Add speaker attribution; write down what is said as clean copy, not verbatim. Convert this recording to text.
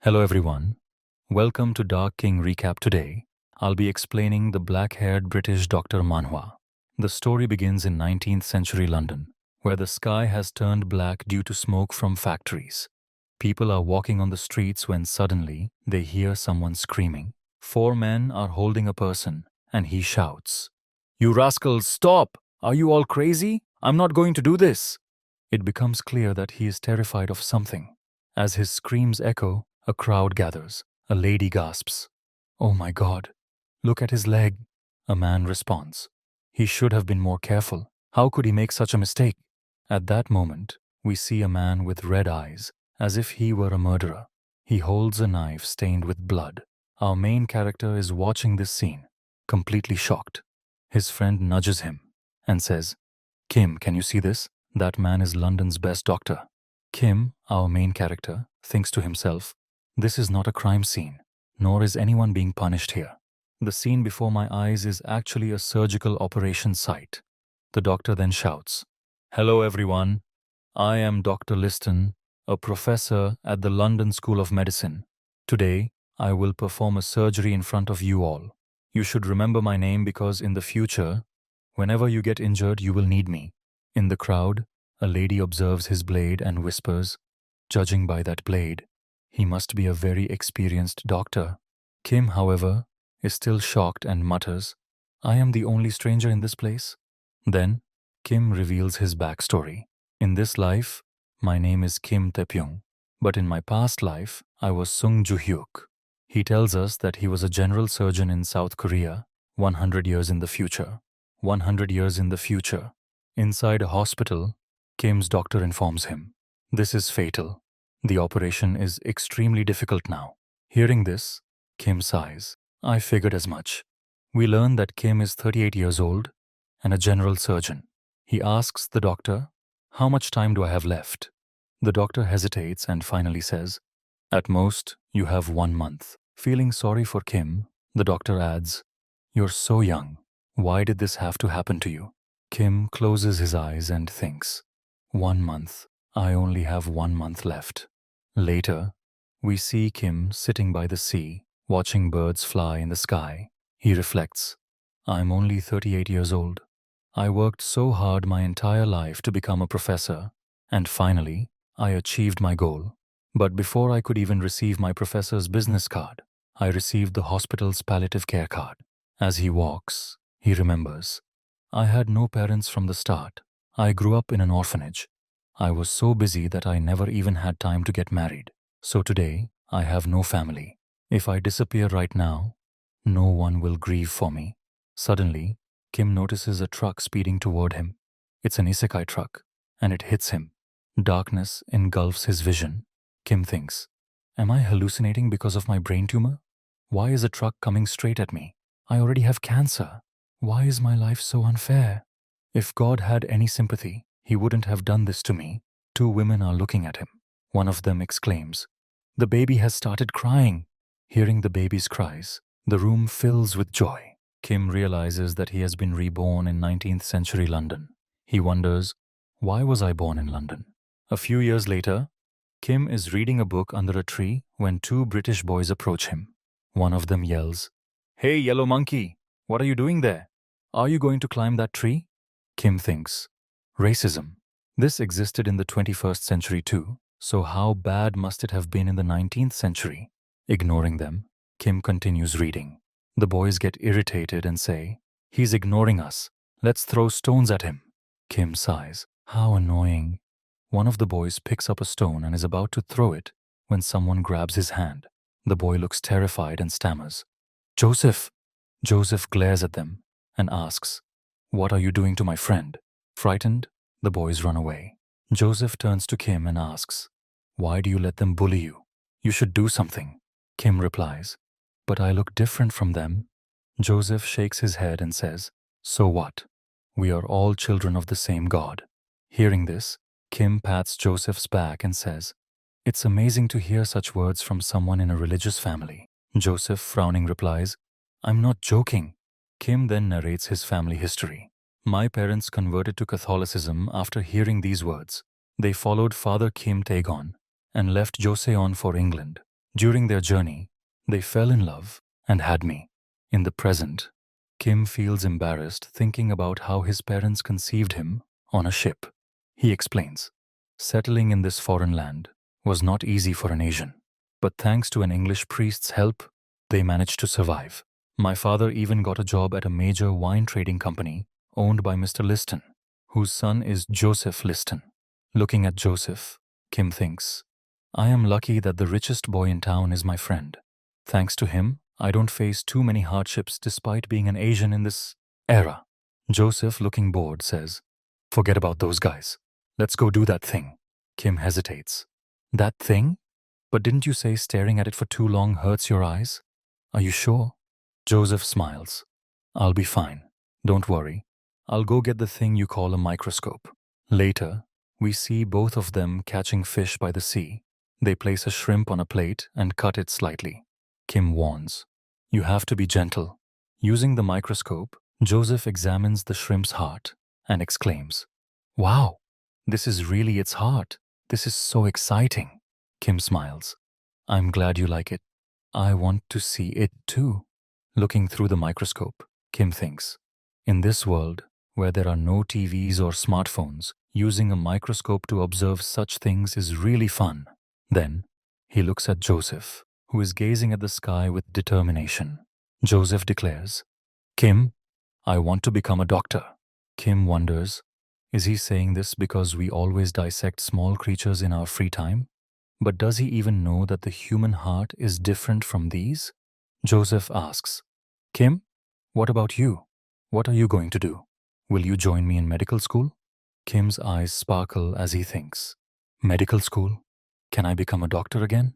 Speaker 1: Hello everyone. Welcome to Dark King Recap today. I'll be explaining the black-haired British Dr. Manhwa. The story begins in 19th century London, where the sky has turned black due to smoke from factories. People are walking on the streets when suddenly they hear someone screaming. Four men are holding a person, and he shouts, "You rascals, stop! Are you all crazy? I'm not going to do this!" It becomes clear that he is terrified of something. As his screams echo, a crowd gathers. A lady gasps, "Oh my God, look at his leg." A man responds, "He should have been more careful. How could he make such a mistake?" At that moment, we see a man with red eyes, as if he were a murderer. He holds a knife stained with blood. Our main character is watching this scene, completely shocked. His friend nudges him and says, "Kim, can you see this? That man is London's best doctor." Kim, our main character, thinks to himself, "This is not a crime scene, nor is anyone being punished here. The scene before my eyes is actually a surgical operation site." The doctor then shouts, "Hello everyone, I am Dr. Liston, a professor at the London School of Medicine. Today, I will perform a surgery in front of you all. You should remember my name because in the future, whenever you get injured, you will need me." In the crowd, a lady observes his blade and whispers, "Judging by that blade, he must be a very experienced doctor." Kim, however, is still shocked and mutters, "I am the only stranger in this place." Then, Kim reveals his backstory. "In this life, my name is Kim Taepyeong, but in my past life, I was Sung Ju-hyuk." He tells us that he was a general surgeon in South Korea, 100 years in the future. 100 years in the future. Inside a hospital, Kim's doctor informs him, "This is fatal. The operation is extremely difficult now." Hearing this, Kim sighs. "I figured as much." We learn that Kim is 38 years old and a general surgeon. He asks the doctor, "How much time do I have left?" The doctor hesitates and finally says, "At most, you have 1 month." Feeling sorry for Kim, the doctor adds, "You're so young. Why did this have to happen to you?" Kim closes his eyes and thinks, 1 month. I only have 1 month left." Later, we see Kim sitting by the sea, watching birds fly in the sky. He reflects, "I'm only 38 years old. I worked so hard my entire life to become a professor, and finally, I achieved my goal. But before I could even receive my professor's business card, I received the hospital's palliative care card." As he walks, he remembers, "I had no parents from the start. I grew up in an orphanage. I was so busy that I never even had time to get married. So today, I have no family. If I disappear right now, no one will grieve for me." Suddenly, Kim notices a truck speeding toward him. It's an isekai truck, and it hits him. Darkness engulfs his vision. Kim thinks, "Am I hallucinating because of my brain tumor? Why is a truck coming straight at me? I already have cancer. Why is my life so unfair? If God had any sympathy, he wouldn't have done this to me." Two women are looking at him. One of them exclaims, "The baby has started crying." Hearing the baby's cries, the room fills with joy. Kim realizes that he has been reborn in 19th century London. He wonders, why was I born in London? A few years later, Kim is reading a book under a tree when two British boys approach him. One of them yells, "Hey, yellow monkey, what are you doing there? Are you going to climb that tree?" Kim thinks, racism. This existed in the 21st century too, so how bad must it have been in the 19th century? Ignoring them, Kim continues reading. The boys get irritated and say, "He's ignoring us. Let's throw stones at him." Kim sighs. How annoying. One of the boys picks up a stone and is about to throw it when someone grabs his hand. The boy looks terrified and stammers, "Joseph." Joseph glares at them and asks, "What are you doing to my friend?" Frightened, the boys run away. Joseph turns to Kim and asks, "Why do you let them bully you? You should do something." Kim replies, "But I look different from them." Joseph shakes his head and says, "So what? We are all children of the same God." Hearing this, Kim pats Joseph's back and says, "It's amazing to hear such words from someone in a religious family." Joseph, frowning, replies, "I'm not joking." Kim then narrates his family history. "My parents converted to Catholicism after hearing these words. They followed Father Kim Taegon and left Joseon for England. During their journey, they fell in love and had me. In the present, Kim feels embarrassed thinking about how his parents conceived him on a ship. He explains, settling in this foreign land was not easy for an Asian, but thanks to an English priest's help, they managed to survive. My father even got a job at a major wine trading company owned by Mr. Liston, whose son is Joseph Liston. Looking at Joseph, Kim thinks, I am lucky that the richest boy in town is my friend. Thanks to him, I don't face too many hardships despite being an Asian in this era. Joseph, looking bored, says, forget about those guys. Let's go do that thing. Kim hesitates. That thing? But didn't you say staring at it for too long hurts your eyes? Are you sure? Joseph smiles. I'll be fine. Don't worry. I'll go get the thing you call a microscope. Later, we see both of them catching fish by the sea. They place a shrimp on a plate and cut it slightly. Kim warns, you have to be gentle. Using the microscope, Joseph examines the shrimp's heart and exclaims, wow, this is really its heart. This is so exciting. Kim smiles. I'm glad you like it. I want to see it too. Looking through the microscope, Kim thinks, in this world where there are no TVs or smartphones, using a microscope to observe such things is really fun. Then, he looks at Joseph, who is gazing at the sky with determination. Joseph declares, Kim, I want to become a doctor. Kim wonders, is he saying this because we always dissect small creatures in our free time? But does he even know that the human heart is different from these? Joseph asks, Kim, what about you? What are you going to do? Will you join me in medical school? Kim's eyes sparkle as he thinks, medical school? Can I become a doctor again?